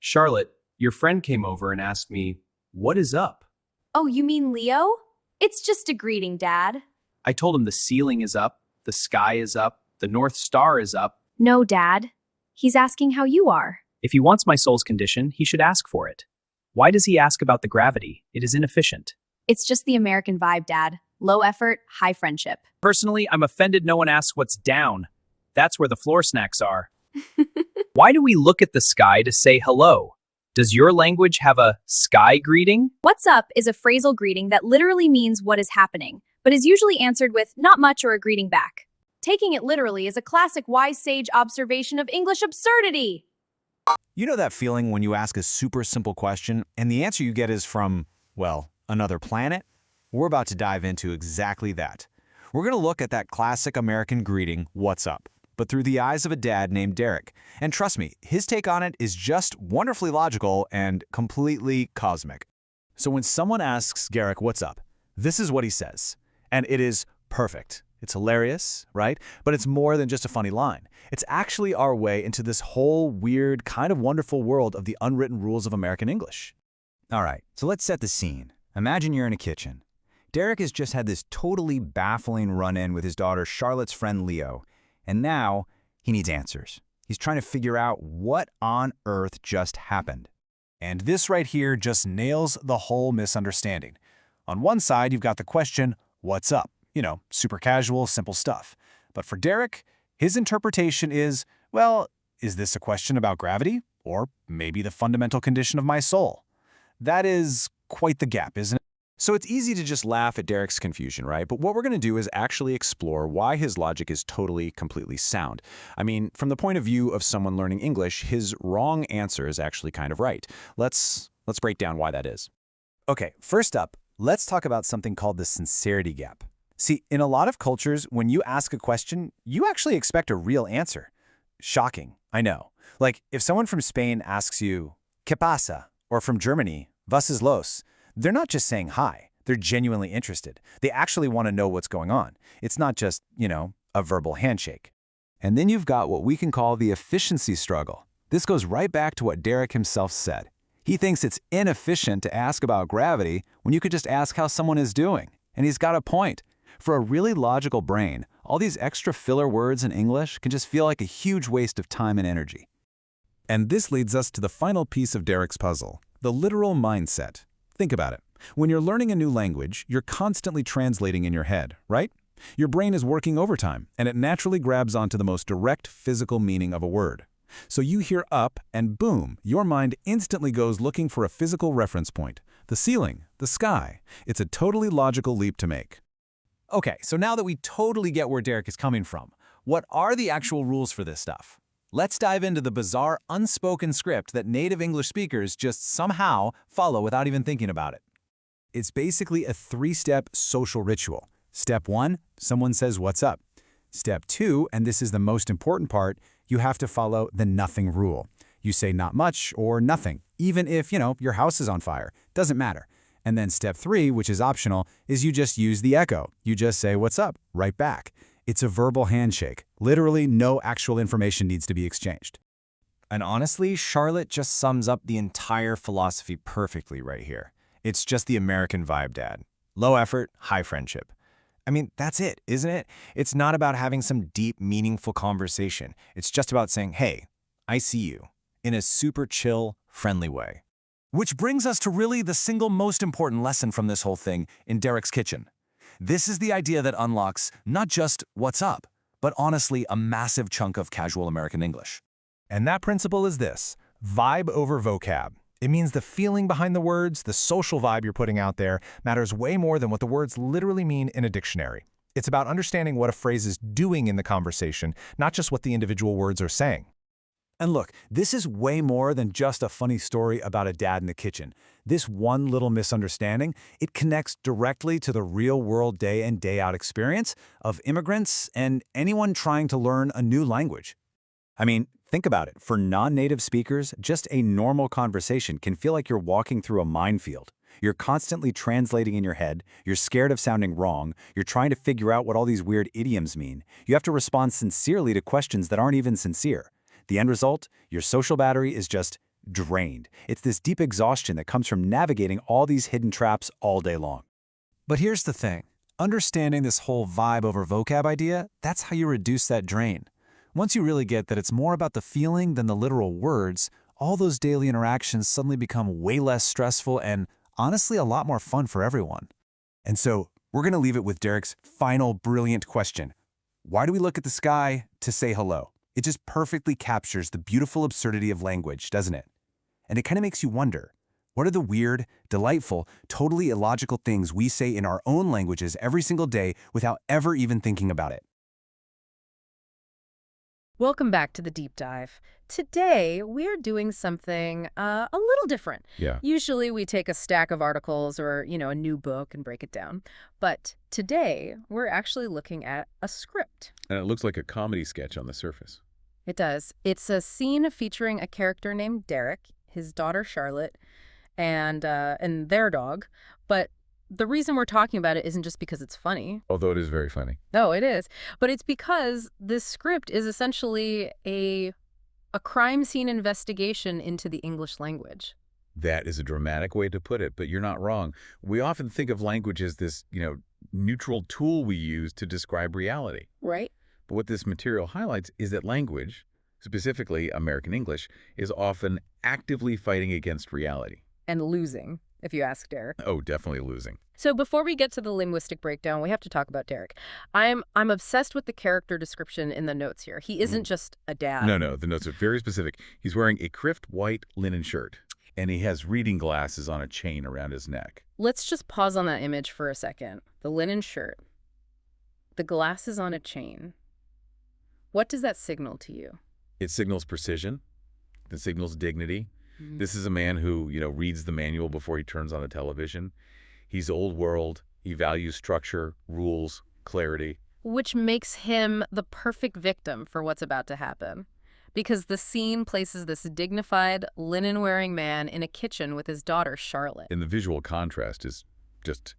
Charlotte, your friend came over and asked me, "What is up?" Oh, you mean Leo? It's just a greeting, Dad. I told him the ceiling is up, the sky is up, the North Star is up. No, Dad. He's asking how you are. If he wants my soul's condition, he should ask for it. Why does he ask about the gravity? It is inefficient. It's just the American vibe, Dad. Low effort, high friendship. Personally, I'm offended no one asks what's down. That's where the floor snacks are. Why do we look at the sky to say hello? Does your language have a sky greeting? What's up is a phrasal greeting that literally means what is happening, but is usually answered with not much or a greeting back. Taking it literally is a classic wise sage observation of English absurdity. You know that feeling when you ask a super simple question and the answer you get is from, well, another planet? We're about to dive into exactly that. We're going to look at that classic American greeting, "What's up?" but through the eyes of a dad named Derek. And trust me, his take on it is just wonderfully logical and completely cosmic. So when someone asks Garrick, "What's up?" this is what he says. And it is perfect. It's hilarious, right? But it's more than just a funny line. It's actually our way into this whole weird, kind of wonderful world of the unwritten rules of American English. All right, so let's set the scene. Imagine you're in a kitchen. Derek has just had this totally baffling run-in with his daughter Charlotte's friend Leo, and now he needs answers. He's trying to figure out what on earth just happened. And this right here just nails the whole misunderstanding. On one side, you've got the question, "What's up?" You know, super casual, simple stuff. But for Derek, his interpretation is, well, is this a question about gravity? Or maybe the fundamental condition of my soul? That is quite the gap, isn't it? So it's easy to just laugh at Derek's confusion, right? But what we're going to do is actually explore why his logic is totally, completely sound. I mean, from the point of view of someone learning English, his wrong answer is actually kind of right. Let's break down why that is. Okay, first up, let's talk about something called the sincerity gap. See, in a lot of cultures, when you ask a question, you actually expect a real answer. Shocking, I know. Like, if someone from Spain asks you, "¿Qué pasa?" or from Germany, "Was ist los?" they're not just saying hi. They're genuinely interested. They actually want to know what's going on. It's not just, a verbal handshake. And then you've got what we can call the efficiency struggle. This goes right back to what Derek himself said. He thinks it's inefficient to ask about gravity when you could just ask how someone is doing. And he's got a point. For a really logical brain, all these extra filler words in English can just feel like a huge waste of time and energy. And this leads us to the final piece of Derek's puzzle, the literal mindset. Think about it. When you're learning a new language, you're constantly translating in your head, right? Your brain is working overtime, and it naturally grabs onto the most direct physical meaning of a word. So you hear up, and boom, your mind instantly goes looking for a physical reference point. The ceiling, the sky. It's a totally logical leap to make. Okay, so now that we totally get where Derek is coming from, what are the actual rules for this stuff? Let's dive into the bizarre, unspoken script that native English speakers just somehow follow without even thinking about it. It's basically a three-step social ritual. Step 1, someone says, "What's up?" Step 2, and this is the most important part, you have to follow the nothing rule. You say not much or nothing, even if, your house is on fire. Doesn't matter. And then step 3, which is optional, is you just use the echo. You just say, "What's up?" right back. It's a verbal handshake. Literally, no actual information needs to be exchanged. And honestly, Charlotte just sums up the entire philosophy perfectly right here. It's just the American vibe, Dad. Low effort, high friendship. I mean, that's it, isn't it? It's not about having some deep, meaningful conversation. It's just about saying, "Hey, I see you," in a super chill, friendly way. Which brings us to really the single most important lesson from this whole thing in Derek's kitchen. This is the idea that unlocks not just "what's up," but honestly a massive chunk of casual American English. And that principle is this: vibe over vocab. It means the feeling behind the words, the social vibe you're putting out there, matters way more than what the words literally mean in a dictionary. It's about understanding what a phrase is doing in the conversation, not just what the individual words are saying. And look, this is way more than just a funny story about a dad in the kitchen. This one little misunderstanding, it connects directly to the real-world day in, day out experience of immigrants and anyone trying to learn a new language. I mean, think about it. For non-native speakers, just a normal conversation can feel like you're walking through a minefield. You're constantly translating in your head, you're scared of sounding wrong, you're trying to figure out what all these weird idioms mean. You have to respond sincerely to questions that aren't even sincere. The end result? Your social battery is just drained. It's this deep exhaustion that comes from navigating all these hidden traps all day long. But here's the thing. Understanding this whole vibe over vocab idea, that's how you reduce that drain. Once you really get that it's more about the feeling than the literal words, all those daily interactions suddenly become way less stressful and, honestly, a lot more fun for everyone. And so, we're going to leave it with Derek's final brilliant question. Why do we look at the sky to say hello? It just perfectly captures the beautiful absurdity of language, doesn't it? And it kind of makes you wonder, what are the weird, delightful, totally illogical things we say in our own languages every single day without ever even thinking about it? Welcome back to the deep dive. Today, we're doing something a little different. Yeah. Usually we take a stack of articles or, a new book and break it down. But today, we're actually looking at a script. And it looks like a comedy sketch on the surface. It does. It's a scene featuring a character named Derek, his daughter Charlotte, and their dog. But the reason we're talking about it isn't just because it's funny. Although it is very funny. No, it is. But it's because this script is essentially a crime scene investigation into the English language. That is a dramatic way to put it, but you're not wrong. We often think of language as this, neutral tool we use to describe reality. Right. But what this material highlights is that language, specifically American English, is often actively fighting against reality. And losing, if you ask Derek. Oh, definitely losing. So before we get to the linguistic breakdown, we have to talk about Derek. I'm obsessed with the character description in the notes here. He isn't just a dad. No, the notes are very specific. He's wearing a crisp white linen shirt, and he has reading glasses on a chain around his neck. Let's just pause on that image for a second. The linen shirt, the glasses on a chain. What does that signal to you? It signals precision. It signals dignity. This is a man who, reads the manual before he turns on the television. He's old world. He values structure, rules, clarity. Which makes him the perfect victim for what's about to happen. Because the scene places this dignified, linen-wearing man in a kitchen with his daughter, Charlotte. And the visual contrast is just,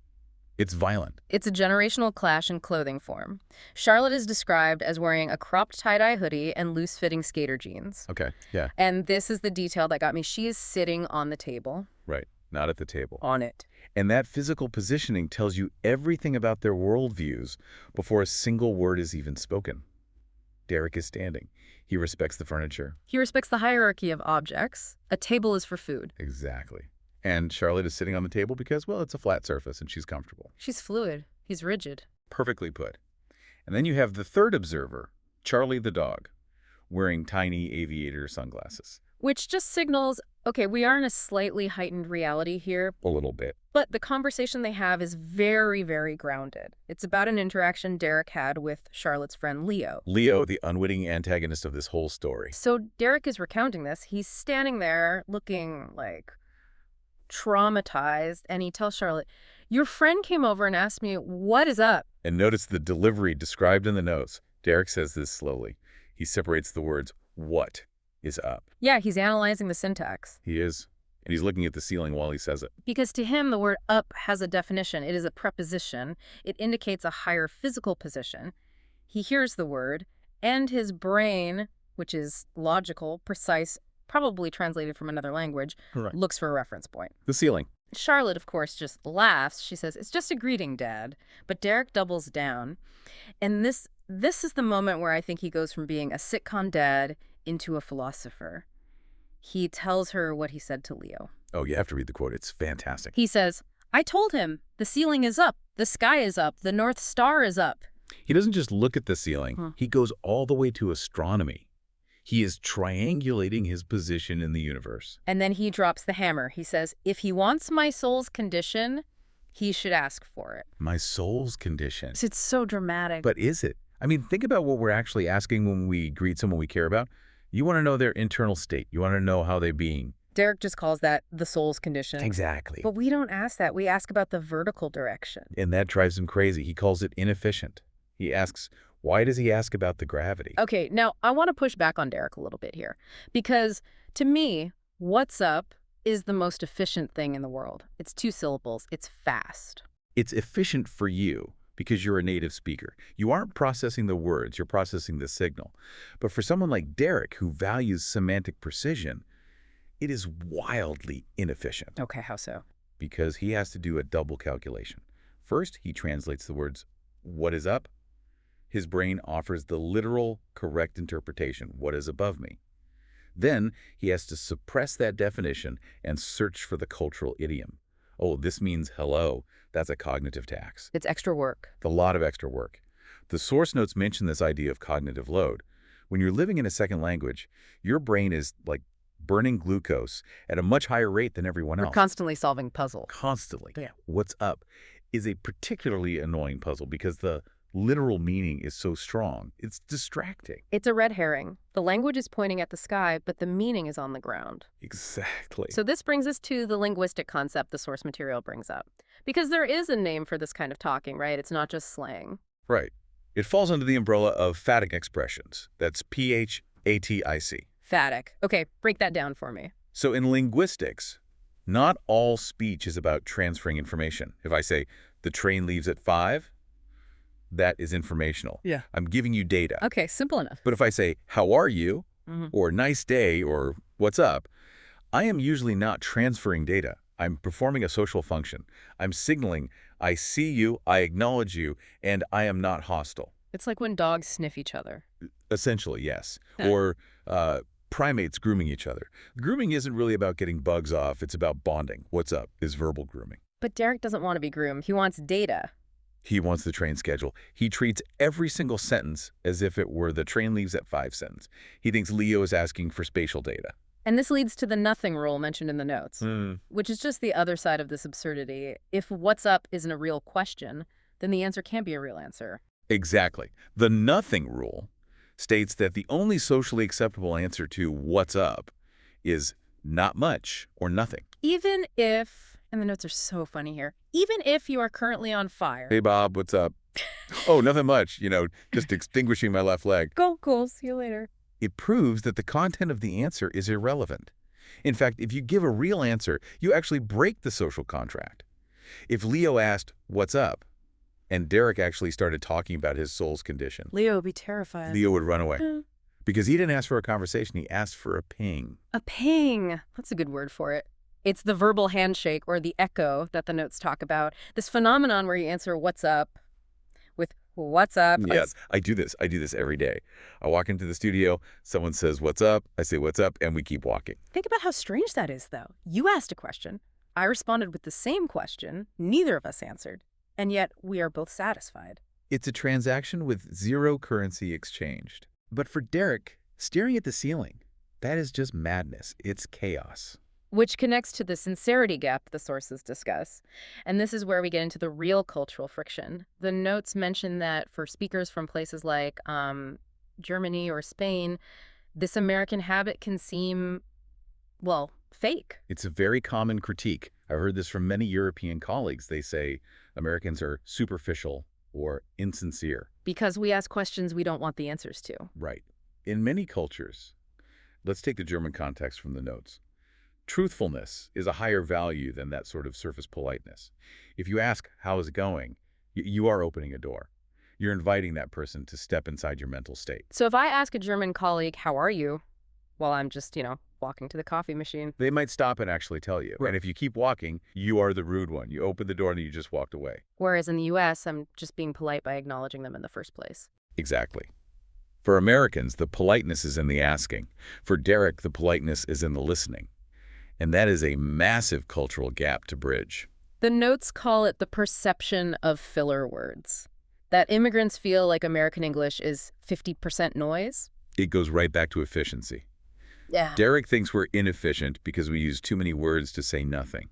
it's violent. It's a generational clash in clothing form. Charlotte is described as wearing a cropped tie-dye hoodie and loose-fitting skater jeans. Okay, yeah. And this is the detail that got me. She is sitting on the table. Right, not at the table. On it. And that physical positioning tells you everything about their worldviews before a single word is even spoken. Derek is standing. He respects the furniture. He respects the hierarchy of objects. A table is for food. Exactly. And Charlotte is sitting on the table because, well, it's a flat surface and she's comfortable. She's fluid. He's rigid. Perfectly put. And then you have the third observer, Charley the dog, wearing tiny aviator sunglasses. Which just signals, okay, we are in a slightly heightened reality here. A little bit. But the conversation they have is very, very grounded. It's about an interaction Derek had with Charlotte's friend Leo. Leo, the unwitting antagonist of this whole story. So Derek is recounting this. He's standing there looking like traumatized, and he tells Charlotte, your friend came over and asked me, what is up? And notice the delivery described in the notes. Derek says this slowly. He separates the words, what is up. Yeah, he's analyzing the syntax. He is. And he's looking at the ceiling while he says it. Because to him, the word up has a definition. It is a preposition. It indicates a higher physical position. He hears the word, and his brain, which is logical, precise, probably translated from another language, looks for a reference point. The ceiling. Charlotte, of course, just laughs. She says, it's just a greeting, Dad. But Derek doubles down. And this is the moment where I think he goes from being a sitcom dad into a philosopher. He tells her what he said to Leo. Oh, you have to read the quote. It's fantastic. He says, I told him, the ceiling is up, the sky is up, the North Star is up. He doesn't just look at the ceiling. He goes all the way to astronomy. He is triangulating his position in the universe. And then he drops the hammer. He says, if he wants my soul's condition, he should ask for it. My soul's condition. It's so dramatic. But is it? I mean, think about what we're actually asking when we greet someone we care about. You want to know their internal state. You want to know how they're being. Derek just calls that the soul's condition. Exactly. But we don't ask that. We ask about the vertical direction. And that drives him crazy. He calls it inefficient. He asks, why does he ask about the gravity? Okay, now I want to push back on Derek a little bit here. Because to me, what's up is the most efficient thing in the world. It's 2 syllables. It's fast. It's efficient for you because you're a native speaker. You aren't processing the words, you're processing the signal. But for someone like Derek, who values semantic precision, It is wildly inefficient Okay, how so? because he has to do a double calculation. First, he translates the words, "What is up?" His brain offers the literal, correct interpretation, "What is above me?" Then he has to suppress that definition and search for the cultural idiom. Oh, this means hello. That's a cognitive tax. It's extra work. A lot of extra work. The source notes mention this idea of cognitive load. When you're living in a second language, your brain is like burning glucose at a much higher rate than everyone We're else. constantly solving puzzles. Constantly. Yeah. What's up is a particularly annoying puzzle because the literal meaning is so strong. It's distracting. It's a red herring. The language is pointing at the sky, but the meaning is on the ground. Exactly. So this brings us to the linguistic concept the source material brings up. Because there is a name for this kind of talking, right? It's not just slang. Right. It falls under the umbrella of phatic expressions. That's phatic. Phatic. Okay, break that down for me. So in linguistics, not all speech is about transferring information. If I say, the train leaves at 5, that is informational. Yeah. I'm giving you data. Okay, simple enough. But if I say, how are you? Or nice day, or what's up, I am usually not transferring data. I'm performing a social function. I'm signaling, I see you, I acknowledge you, and I am not hostile. It's like when dogs sniff each other. Essentially, yes. Or primates grooming each other. Grooming isn't really about getting bugs off. It's about bonding. What's up is verbal grooming. But Derek doesn't want to be groomed. He wants data. He wants the train schedule. He treats every single sentence as if it were the train leaves at 5 sentence. He thinks Leo is asking for spatial data. And this leads to the nothing rule mentioned in the notes, which is just the other side of this absurdity. If what's up isn't a real question, then the answer can't be a real answer. Exactly. The nothing rule states that the only socially acceptable answer to what's up is not much or nothing. Even if, and the notes are so funny here, even if you are currently on fire. Hey, Bob, what's up? Oh, nothing much, just extinguishing my left leg. Cool, see you later. It proves that the content of the answer is irrelevant. In fact, if you give a real answer, you actually break the social contract. If Leo asked, what's up? And Derek actually started talking about his soul's condition, Leo would be terrified. Leo would run away. Because he didn't ask for a conversation, he asked for a ping. A ping. That's a good word for it. It's the verbal handshake or the echo that the notes talk about. This phenomenon where you answer what's up with what's up. Yes, I do this every day. I walk into the studio, someone says what's up, I say what's up, and we keep walking. Think about how strange that is, though. You asked a question. I responded with the same question. Neither of us answered. And yet we are both satisfied. It's a transaction with zero currency exchanged. But for Derek, staring at the ceiling, that is just madness. It's chaos. Which connects to the sincerity gap the sources discuss. And this is where we get into the real cultural friction. The notes mention that for speakers from places like Germany or Spain, this American habit can seem, well, fake. It's a very common critique. I've heard this from many European colleagues. They say Americans are superficial or insincere. Because we ask questions we don't want the answers to. Right. In many cultures, let's take the German context from the notes. Truthfulness is a higher value than that sort of surface politeness. If you ask, how is it going, you are opening a door. You're inviting that person to step inside your mental state. So if I ask a German colleague, how are you? While I'm just, walking to the coffee machine. They might stop and actually tell you. Right. And if you keep walking, you are the rude one. You open the door and you just walked away. Whereas in the U.S., I'm just being polite by acknowledging them in the first place. Exactly. For Americans, the politeness is in the asking. For Derek, the politeness is in the listening. And that is a massive cultural gap to bridge. The notes call it the perception of filler words. That immigrants feel like American English is 50% noise. It goes right back to efficiency. Yeah. Derek thinks we're inefficient because we use too many words to say nothing.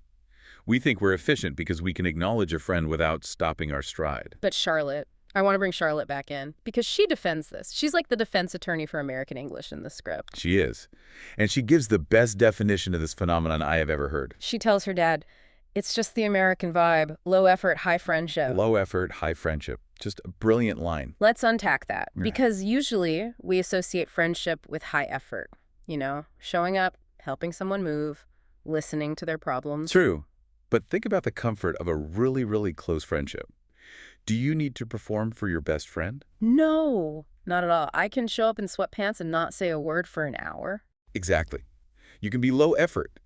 We think we're efficient because we can acknowledge a friend without stopping our stride. But Charlotte, I want to bring Charlotte back in because she defends this. She's like the defense attorney for American English in the script. She is. And she gives the best definition of this phenomenon I have ever heard. She tells her dad, it's just the American vibe, low effort, high friendship. Low effort, high friendship. Just a brilliant line. Let's unpack that Yeah. because usually we associate friendship with high effort. Showing up, helping someone move, listening to their problems. True. But think about the comfort of a really, really close friendship. Do you need to perform for your best friend? No, not at all. I can show up in sweatpants and not say a word for an hour. Exactly. You can be low effort.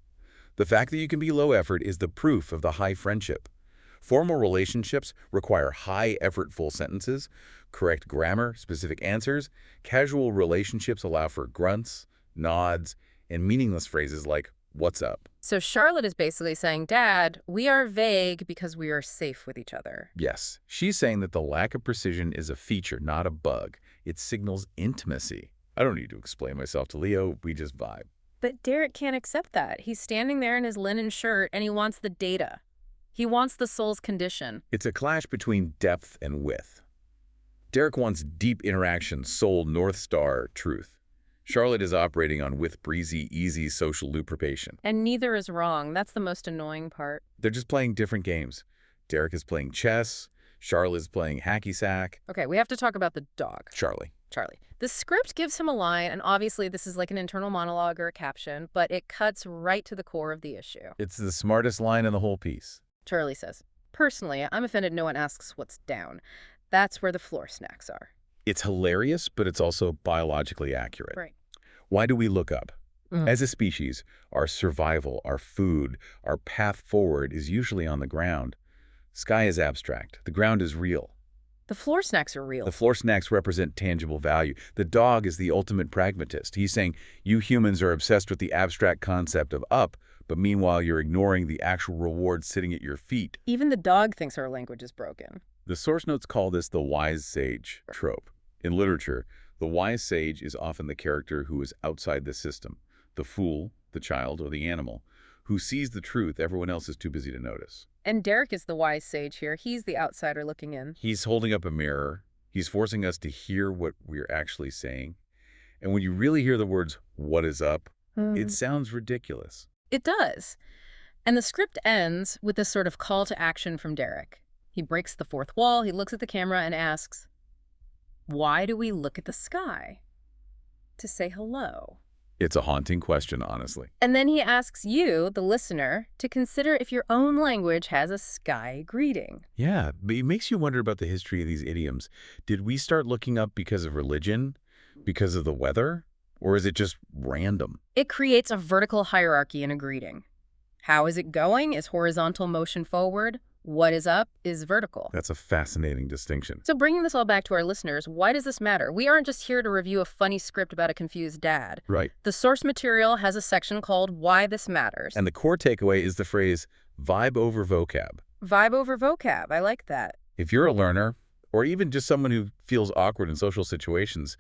The fact that you can be low effort is the proof of the high friendship. Formal relationships require high effortful sentences, correct grammar, specific answers. Casual relationships allow for grunts, nods, and meaningless phrases like, "What's up?" So Charlotte is basically saying, Dad, we are vague because we are safe with each other. Yes, she's saying that the lack of precision is a feature, not a bug. It signals intimacy. I don't need to explain myself to Leo, we just vibe. But Derek can't accept that. He's standing there in his linen shirt and he wants the data. He wants the soul's condition. It's a clash between depth and width. Derek wants deep interaction, soul, North Star, truth. Charlotte is operating on with breezy, easy social lubrication. And neither is wrong. That's the most annoying part. They're just playing different games. Derek is playing chess. Charlotte is playing hacky sack. Okay, we have to talk about the dog. Charley. Charlie. The script gives him a line, and obviously this is like an internal monologue or a caption, but it cuts right to the core of the issue. It's the smartest line in the whole piece. Charlie says, personally, I'm offended no one asks what's down. That's where the floor snacks are. It's hilarious, but it's also biologically accurate. Right. Why do we look up? As a species, our survival, our food, our path forward is usually on the ground. Sky is abstract. The ground is real. The floor snacks are real. The floor snacks represent tangible value. The dog is the ultimate pragmatist. He's saying, you humans are obsessed with the abstract concept of up, but meanwhile you're ignoring the actual reward sitting at your feet. Even the dog thinks our language is broken. The source notes call this the wise sage trope. In literature, the wise sage is often the character who is outside the system, the fool, the child, or the animal, who sees the truth everyone else is too busy to notice. And Derek is the wise sage here. He's the outsider looking in. He's holding up a mirror. He's forcing us to hear what we're actually saying. And when you really hear the words, "What is up?" It sounds ridiculous. It does. And the script ends with this sort of call to action from Derek. He breaks the fourth wall, he looks at the camera and asks, why do we look at the sky? To say hello. It's a haunting question, honestly. And then he asks you, the listener, to consider if your own language has a sky greeting. Yeah, but it makes you wonder about the history of these idioms. Did we start looking up because of religion, because of the weather, or is it just random? It creates a vertical hierarchy in a greeting. How is it going is horizontal motion forward. What is up is vertical. That's a fascinating distinction. So bringing this all back to our listeners, why does this matter? We aren't just here to review a funny script about a confused dad. Right. The source material has a section called Why This Matters. And the core takeaway is the phrase, vibe over vocab. Vibe over vocab. I like that. If you're a learner, or even just someone who feels awkward in social situations,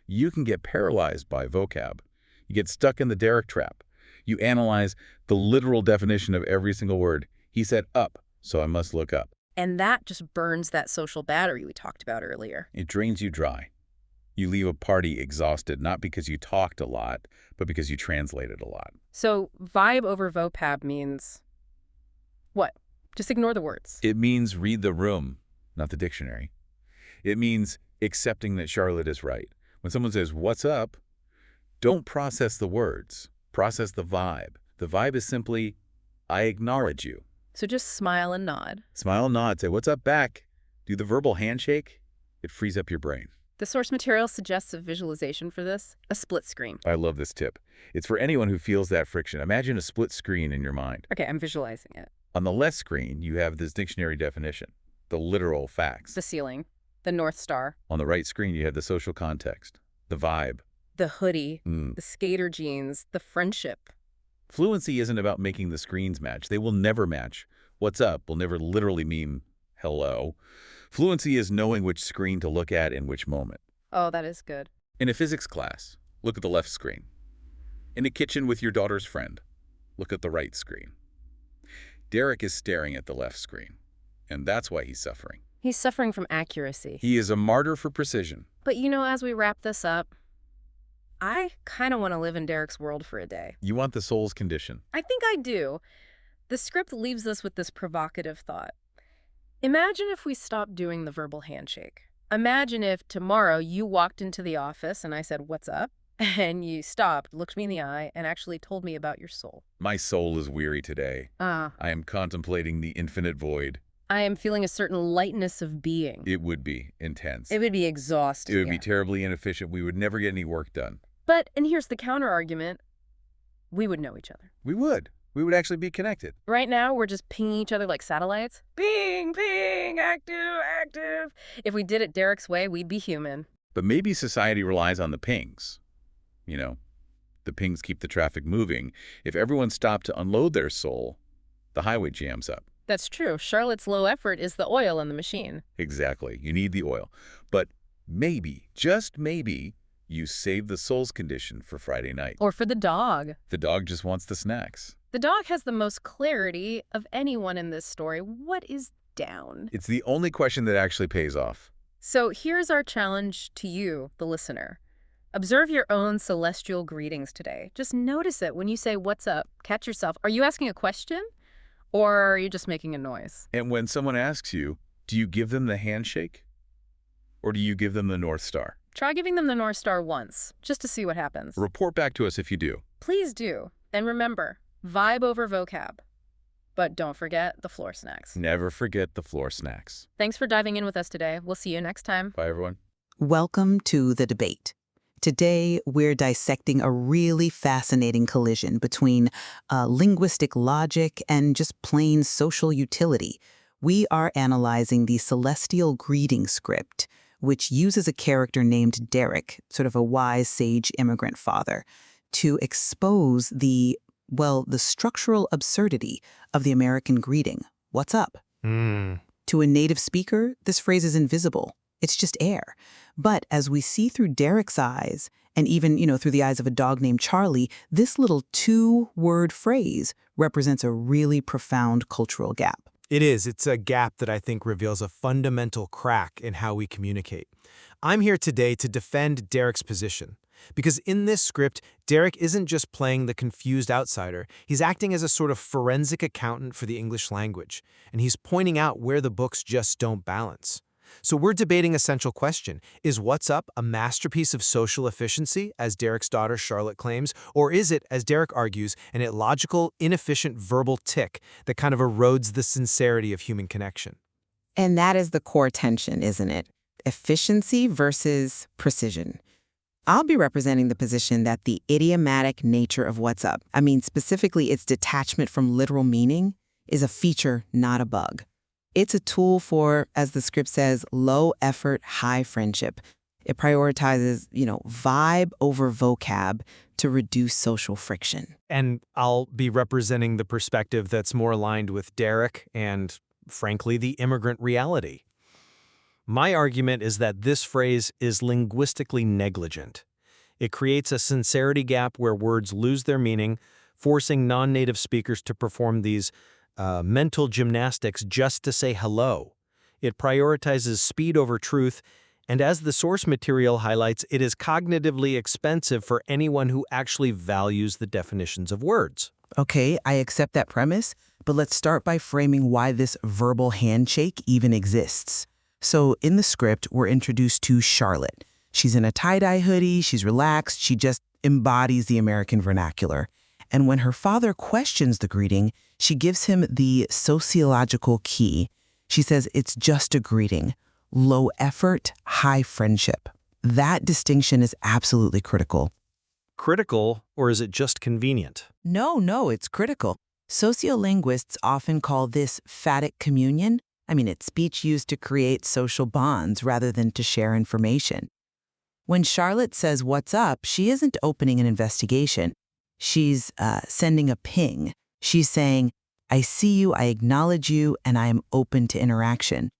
you can get paralyzed by vocab. You get stuck in the Derek trap. You analyze the literal definition of every single word. He said up, so I must look up. And that just burns that social battery we talked about earlier. It drains you dry. You leave a party exhausted, not because you talked a lot, but because you translated a lot. So vibe over vocab means what? Just ignore the words. It means read the room, not the dictionary. It means accepting that Charlotte is right. When someone says, "What's up?" don't process the words. Process the vibe. The vibe is simply, I acknowledge you. So just smile and nod. Smile, nod, say, "What's up?" back. Do the verbal handshake. It frees up your brain. The source material suggests a visualization for this, a split screen. I love this tip. It's for anyone who feels that friction. Imagine a split screen in your mind. Okay, I'm visualizing it. On the left screen, you have this dictionary definition, the literal facts. The ceiling, the North Star, On the right screen, you have the social context, the vibe. the hoodie, the skater jeans, the friendship. Fluency isn't about making the screens match. They will never match. What's up will never literally mean hello. Fluency is knowing which screen to look at in which moment. Oh, that is good. In a physics class, look at the left screen. In a kitchen with your daughter's friend, look at the right screen. Derek is staring at the left screen, and that's why he's suffering. He's suffering from accuracy. He is a martyr for precision. But you know, as we wrap this up, I kind of want to live in Derek's world for a day. You want the soul's condition. I think I do. The script leaves us with this provocative thought. Imagine if we stopped doing the verbal handshake. Imagine if tomorrow you walked into the office and I said, "What's up?" and you stopped, looked me in the eye, and actually told me about your soul. My soul is weary today. I am contemplating the infinite void. I am feeling a certain lightness of being. It would be intense. It would be exhausting. It would be terribly inefficient. We would never get any work done. But, and here's the counter argument, we would know each other. We would. We would actually be connected. Right now, we're just pinging each other like satellites. Ping, ping, active, active. If we did it Derek's way, we'd be human. But maybe society relies on the pings. The pings keep the traffic moving. If everyone stopped to unload their soul, the highway jams up. That's true. Charlotte's low effort is the oil in the machine. Exactly. You need the oil. But maybe, just maybe, you save the soul's condition for Friday night. Or for the dog. The dog just wants the snacks. The dog has the most clarity of anyone in this story. What is down? It's the only question that actually pays off. So here's our challenge to you, the listener. Observe your own celestial greetings today. Just notice it when you say, "What's up?" Catch yourself. Are you asking a question? Or are you just making a noise? And when someone asks you, do you give them the handshake? Or do you give them the North Star? Try giving them the North Star once, just to see what happens. Report back to us if you do. Please do. And remember, vibe over vocab. But don't forget the floor snacks. Never forget the floor snacks. Thanks for diving in with us today. We'll see you next time. Bye, everyone. Welcome to The Debate. Today, we're dissecting a really fascinating collision between linguistic logic and just plain social utility. We are analyzing the celestial greeting script, which uses a character named Derek, sort of a wise sage immigrant father, to expose the structural absurdity of the American greeting. What's up? To a native speaker, this phrase is invisible. It's just air. But as we see through Derek's eyes, and even, through the eyes of a dog named Charley, this little two-word phrase represents a really profound cultural gap. It is. It's a gap that I think reveals a fundamental crack in how we communicate. I'm here today to defend Derek's position. Because in this script, Derek isn't just playing the confused outsider. He's acting as a sort of forensic accountant for the English language. And he's pointing out where the books just don't balance. So we're debating a central question. Is What's Up a masterpiece of social efficiency, as Derek's daughter Charlotte claims? Or is it, as Derek argues, an illogical, inefficient verbal tick that kind of erodes the sincerity of human connection? And that is the core tension, isn't it? Efficiency versus precision. I'll be representing the position that the idiomatic nature of What's Up, specifically its detachment from literal meaning, is a feature, not a bug. It's a tool for, as the script says, low effort, high friendship. It prioritizes, vibe over vocab to reduce social friction. And I'll be representing the perspective that's more aligned with Derek and, frankly, the immigrant reality. My argument is that this phrase is linguistically negligent. It creates a sincerity gap where words lose their meaning, forcing non-native speakers to perform these mental gymnastics just to say hello. It prioritizes speed over truth, and as the source material highlights, it is cognitively expensive for anyone who actually values the definitions of words. Okay, I accept that premise, but let's start by framing why this verbal handshake even exists. So in the script, we're introduced to Charlotte. She's in a tie-dye hoodie, she's relaxed, she just embodies the American vernacular. And when her father questions the greeting, she gives him the sociological key. She says it's just a greeting, low effort, high friendship. That distinction is absolutely critical. Critical, or is it just convenient? No, it's critical. Sociolinguists often call this phatic communion. It's speech used to create social bonds rather than to share information. When Charlotte says, "What's up?" she isn't opening an investigation. She's sending a ping. She's saying, "I see you, I acknowledge you, and I am open to interaction."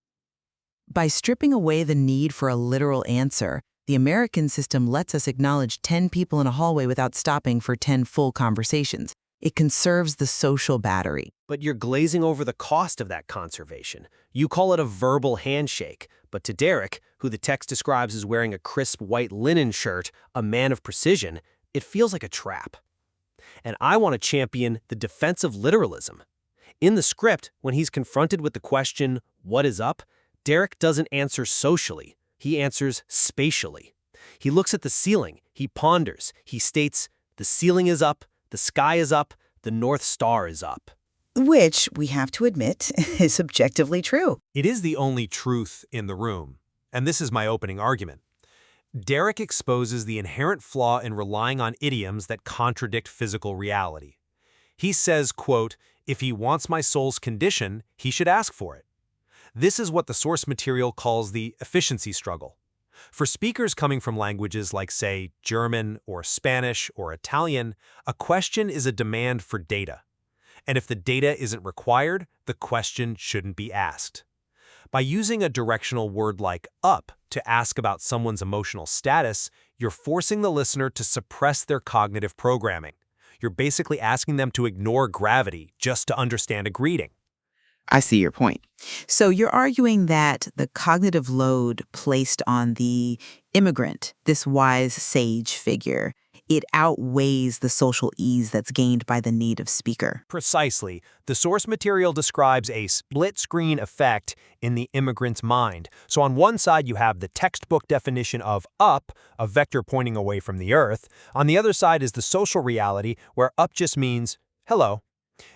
By stripping away the need for a literal answer, the American system lets us acknowledge 10 people in a hallway without stopping for 10 full conversations. It conserves the social battery. But you're glazing over the cost of that conservation. You call it a verbal handshake, but to Derek, who the text describes as wearing a crisp white linen shirt, a man of precision, it feels like a trap. And I want to champion the defensive literalism. In the script, when he's confronted with the question, "What is up?" Derek doesn't answer socially. He answers spatially. He looks at the ceiling. He ponders. He states, "The ceiling is up. The sky is up. The North Star is up." Which, we have to admit, is objectively true. It is the only truth in the room. And this is my opening argument. Derek exposes the inherent flaw in relying on idioms that contradict physical reality. He says, quote, "If he wants my soul's condition, he should ask for it." This is what the source material calls the efficiency struggle. For speakers coming from languages like, say, German or Spanish or Italian, a question is a demand for data. And if the data isn't required, the question shouldn't be asked. By using a directional word like up to ask about someone's emotional status, you're forcing the listener to suppress their cognitive programming. You're basically asking them to ignore gravity just to understand a greeting. I see your point. So you're arguing that the cognitive load placed on the immigrant, this wise sage figure, it outweighs the social ease that's gained by the native speaker. Precisely. The source material describes a split-screen effect in the immigrant's mind. So on one side, you have the textbook definition of up, a vector pointing away from the Earth. On the other side is the social reality, where up just means hello.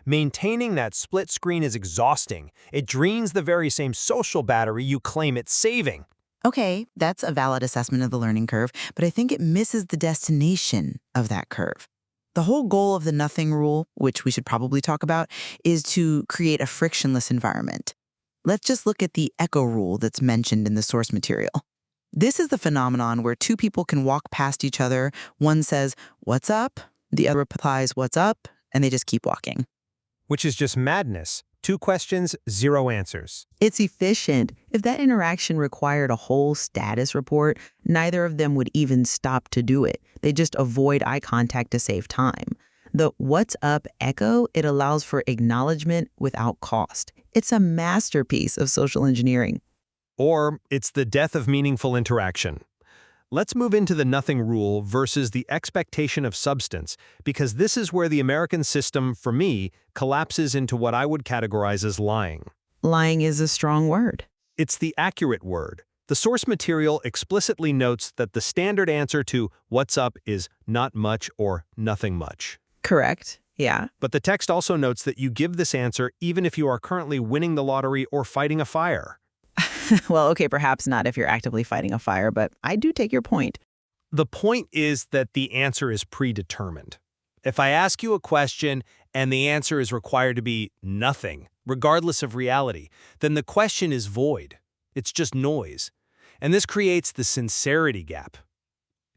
Maintaining that split screen is exhausting. It drains the very same social battery you claim it's saving. Okay, that's a valid assessment of the learning curve, but I think it misses the destination of that curve. The whole goal of the nothing rule, which we should probably talk about, is to create a frictionless environment. Let's just look at the echo rule that's mentioned in the source material. This is the phenomenon where two people can walk past each other. One says, "What's up?" The other replies, "What's up?" And they just keep walking. Which is just madness. 2 questions, 0 answers. It's efficient. If that interaction required a whole status report, neither of them would even stop to do it. They just avoid eye contact to save time. The "what's up" echo, it allows for acknowledgement without cost. It's a masterpiece of social engineering. Or it's the death of meaningful interaction. Let's move into the nothing rule versus the expectation of substance, because this is where the American system, for me, collapses into what I would categorize as lying. Lying is a strong word. It's the accurate word. The source material explicitly notes that the standard answer to "what's up" is not much or nothing much. Correct. Yeah. But the text also notes that you give this answer even if you are currently winning the lottery or fighting a fire. Well, okay, perhaps not if you're actively fighting a fire, but I do take your point. The point is that the answer is predetermined. If I ask you a question and the answer is required to be nothing, regardless of reality, then the question is void. It's just noise. And this creates the sincerity gap.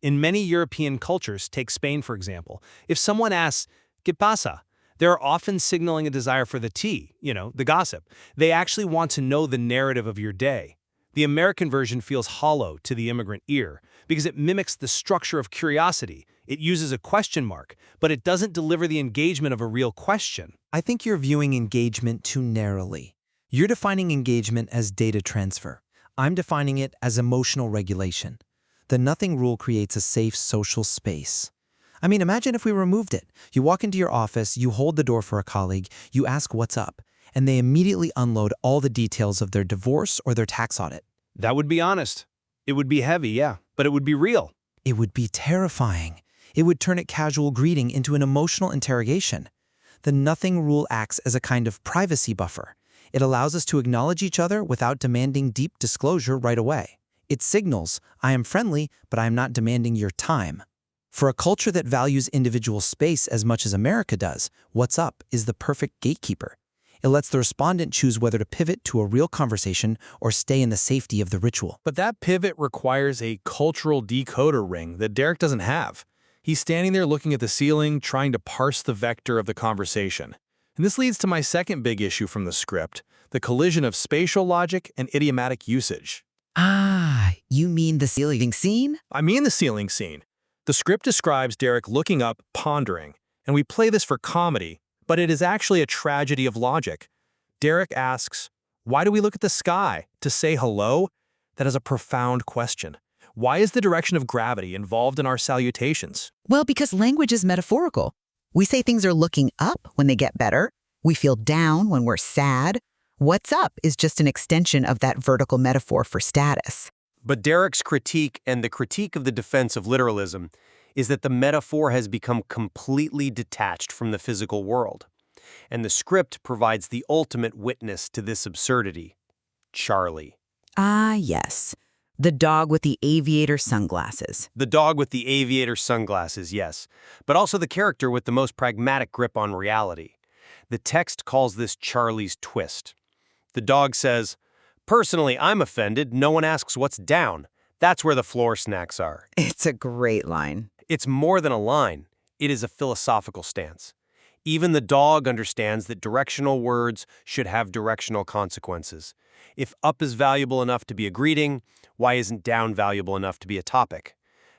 In many European cultures, take Spain for example, if someone asks, "¿Qué pasa?" they're often signaling a desire for the tea, the gossip. They actually want to know the narrative of your day. The American version feels hollow to the immigrant ear because it mimics the structure of curiosity. It uses a question mark, but it doesn't deliver the engagement of a real question. I think you're viewing engagement too narrowly. You're defining engagement as data transfer. I'm defining it as emotional regulation. The nothing rule creates a safe social space. I mean, imagine if we removed it. You walk into your office, you hold the door for a colleague, you ask what's up, and they immediately unload all the details of their divorce or their tax audit. That would be honest. It would be heavy, yeah, but it would be real. It would be terrifying. It would turn a casual greeting into an emotional interrogation. The nothing rule acts as a kind of privacy buffer. It allows us to acknowledge each other without demanding deep disclosure right away. It signals, I am friendly, but I am not demanding your time. For a culture that values individual space as much as America does, what's up is the perfect gatekeeper. It lets the respondent choose whether to pivot to a real conversation or stay in the safety of the ritual. But that pivot requires a cultural decoder ring that Derek doesn't have. He's standing there looking at the ceiling, trying to parse the vector of the conversation. And this leads to my second big issue from the script, the collision of spatial logic and idiomatic usage. Ah, you mean the ceiling scene? I mean the ceiling scene. The script describes Derek looking up, pondering, and we play this for comedy, but it is actually a tragedy of logic. Derek asks, "Why do we look at the sky? To say hello?" That is a profound question. Why is the direction of gravity involved in our salutations? Well, because language is metaphorical. We say things are looking up when they get better. We feel down when we're sad. What's up is just an extension of that vertical metaphor for status. But Derek's critique and the critique of the defense of literalism is that the metaphor has become completely detached from the physical world. And the script provides the ultimate witness to this absurdity, Charley. Ah, yes. The dog with the aviator sunglasses. The dog with the aviator sunglasses, yes, but also the character with the most pragmatic grip on reality. The text calls this Charley's twist. The dog says, "Personally, I'm offended. No one asks what's down. That's where the floor snacks are." It's a great line. It's more than a line. It is a philosophical stance. Even the dog understands that directional words should have directional consequences. If up is valuable enough to be a greeting, why isn't down valuable enough to be a topic?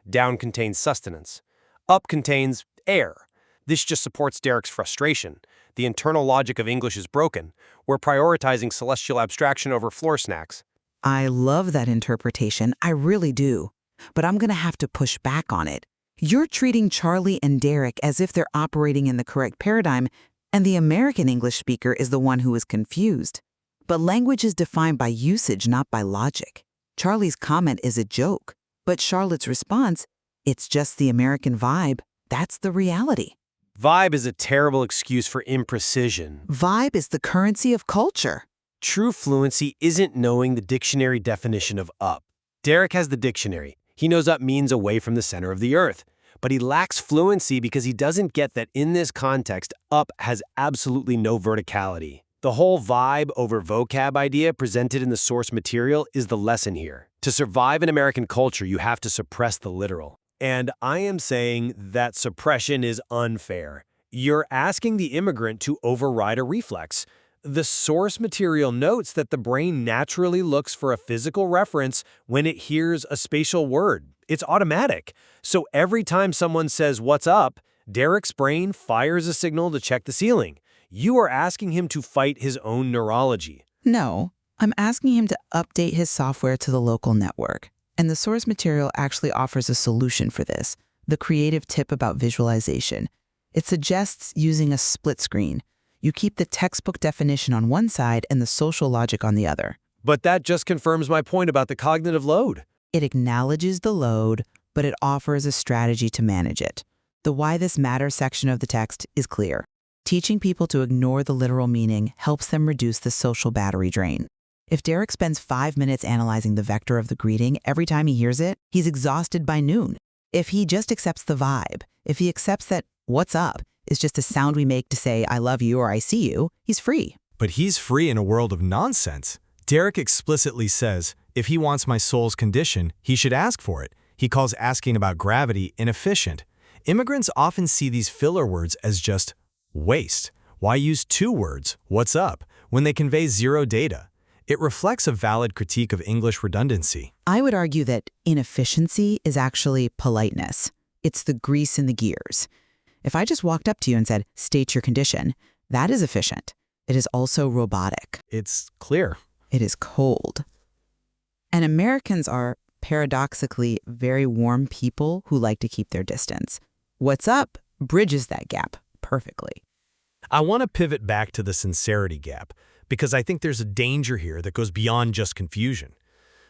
Down contains sustenance. Up contains air. This just supports Derek's frustration. The internal logic of English is broken. We're prioritizing celestial abstraction over floor snacks. I love that interpretation, I really do. But I'm going to have to push back on it. You're treating Charley and Derek as if they're operating in the correct paradigm, and the American English speaker is the one who is confused. But language is defined by usage, not by logic. Charley's comment is a joke, but Charlotte's response, it's just the American vibe. That's the reality. Vibe is a terrible excuse for imprecision. Vibe is the currency of culture. True fluency isn't knowing the dictionary definition of up. Derek has the dictionary. He knows up means away from the center of the earth. But he lacks fluency because he doesn't get that in this context, up has absolutely no verticality. The whole vibe over vocab idea presented in the source material is the lesson here. To survive in American culture, you have to suppress the literal. And I am saying that suppression is unfair. You're asking the immigrant to override a reflex. The source material notes that the brain naturally looks for a physical reference when it hears a spatial word. It's automatic. So every time someone says, "What's up?" Derek's brain fires a signal to check the ceiling. You are asking him to fight his own neurology. No, I'm asking him to update his software to the local network. And the source material actually offers a solution for this, the creative tip about visualization. It suggests using a split screen. You keep the textbook definition on one side and the social logic on the other. But that just confirms my point about the cognitive load. It acknowledges the load, but it offers a strategy to manage it. The why this matters section of the text is clear. Teaching people to ignore the literal meaning helps them reduce the social battery drain. If Derek spends 5 minutes analyzing the vector of the greeting every time he hears it, he's exhausted by noon. If he just accepts the vibe, if he accepts that "what's up" is just a sound we make to say "I love you" or "I see you," he's free. But he's free in a world of nonsense. Derek explicitly says, if he wants my soul's condition, he should ask for it. He calls asking about gravity inefficient. Immigrants often see these filler words as just waste. Why use 2 words, "what's up," when they convey 0 data? It reflects a valid critique of English redundancy. I would argue that inefficiency is actually politeness. It's the grease in the gears. If I just walked up to you and said, "State your condition," that is efficient. It is also robotic. It's clear. It is cold. And Americans are, paradoxically, very warm people who like to keep their distance. "What's up" bridges that gap perfectly. I want to pivot back to the sincerity gap, because I think there's a danger here that goes beyond just confusion.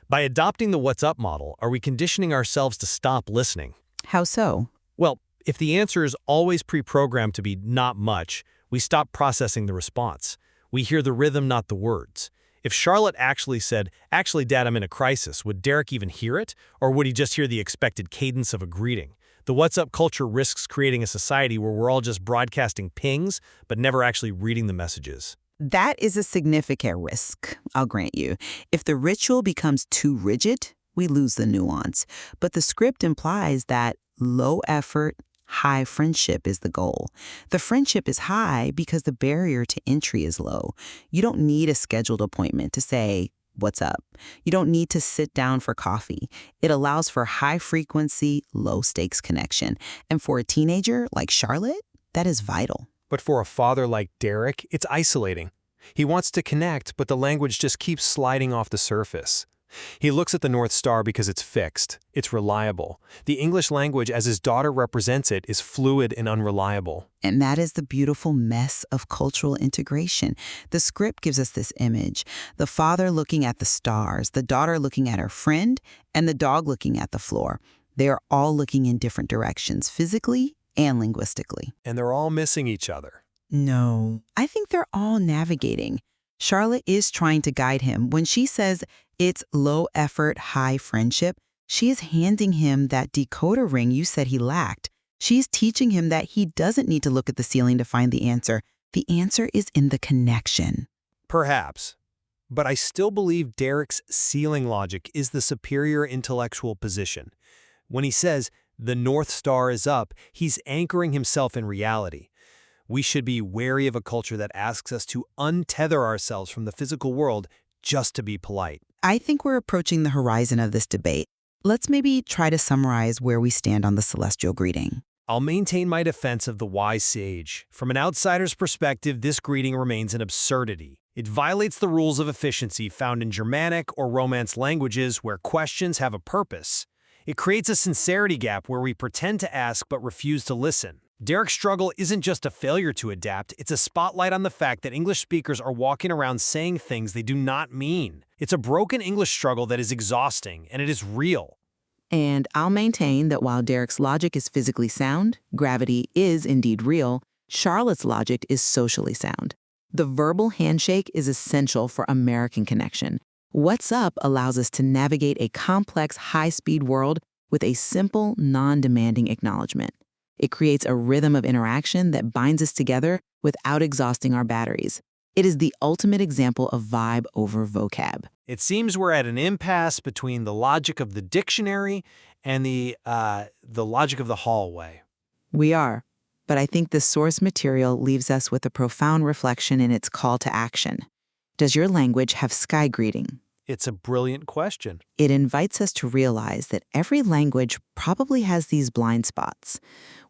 By adopting the "what's up" model, are we conditioning ourselves to stop listening? How so? Well, if the answer is always pre-programmed to be "not much," we stop processing the response. We hear the rhythm, not the words. If Charlotte actually said, "Actually, Dad, I'm in a crisis," would Derek even hear it? Or would he just hear the expected cadence of a greeting? The "what's up" culture risks creating a society where we're all just broadcasting pings, but never actually reading the messages. That is a significant risk, I'll grant you. If the ritual becomes too rigid, we lose the nuance. But the script implies that low effort, high friendship is the goal. The friendship is high because the barrier to entry is low. You don't need a scheduled appointment to say, "What's up?" You don't need to sit down for coffee. It allows for high frequency, low stakes connection. And for a teenager like Charlotte, that is vital. But for a father like Derek, it's isolating. He wants to connect, but the language just keeps sliding off the surface. He looks at the North Star because it's fixed, it's reliable. The English language, as his daughter represents it, is fluid and unreliable. And that is the beautiful mess of cultural integration. The script gives us this image. The father looking at the stars, the daughter looking at her friend, and the dog looking at the floor. They are all looking in different directions, physically and linguistically. And they're all missing each other. No, I think they're all navigating. Charlotte is trying to guide him. When she says it's low effort, high friendship, she is handing him that decoder ring you said he lacked. She's teaching him that he doesn't need to look at the ceiling to find the answer. The answer is in the connection. Perhaps. But I still believe Derek's ceiling logic is the superior intellectual position. When he says, the North Star is up, he's anchoring himself in reality. We should be wary of a culture that asks us to untether ourselves from the physical world just to be polite. I think we're approaching the horizon of this debate. Let's maybe try to summarize where we stand on the celestial greeting. I'll maintain my defense of the wise sage. From an outsider's perspective, this greeting remains an absurdity. It violates the rules of efficiency found in Germanic or Romance languages where questions have a purpose. It creates a sincerity gap where we pretend to ask but refuse to listen. Derek's struggle isn't just a failure to adapt, it's a spotlight on the fact that English speakers are walking around saying things they do not mean. It's a broken English struggle that is exhausting, and it is real. And I'll maintain that while Derek's logic is physically sound, gravity is indeed real, Charlotte's logic is socially sound. The verbal handshake is essential for American connection. What's Up allows us to navigate a complex, high-speed world with a simple, non-demanding acknowledgement. It creates a rhythm of interaction that binds us together without exhausting our batteries. It is the ultimate example of vibe over vocab. It seems we're at an impasse between the logic of the dictionary and the logic of the hallway. We are, but I think the source material leaves us with a profound reflection in its call to action. Does your language have sky greeting? It's a brilliant question. It invites us to realize that every language probably has these blind spots.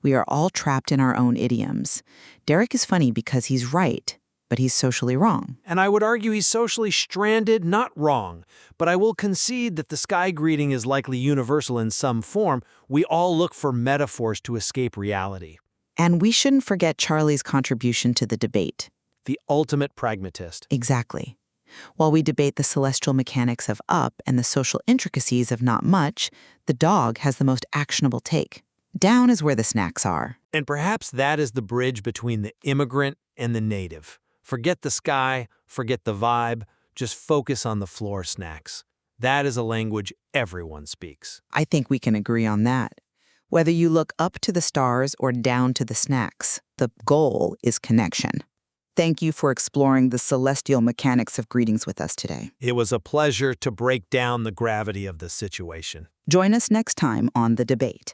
We are all trapped in our own idioms. Derek is funny because he's right, but he's socially wrong. And I would argue he's socially stranded, not wrong. But I will concede that the sky greeting is likely universal in some form. We all look for metaphors to escape reality. And we shouldn't forget Charley's contribution to the debate. The ultimate pragmatist. Exactly. While we debate the celestial mechanics of up and the social intricacies of not much, the dog has the most actionable take. Down is where the snacks are. And perhaps that is the bridge between the immigrant and the native. Forget the sky, forget the vibe, just focus on the floor snacks. That is a language everyone speaks. I think we can agree on that. Whether you look up to the stars or down to the snacks, the goal is connection. Thank you for exploring the celestial mechanics of greetings with us today. It was a pleasure to break down the gravity of the situation. Join us next time on The Debate.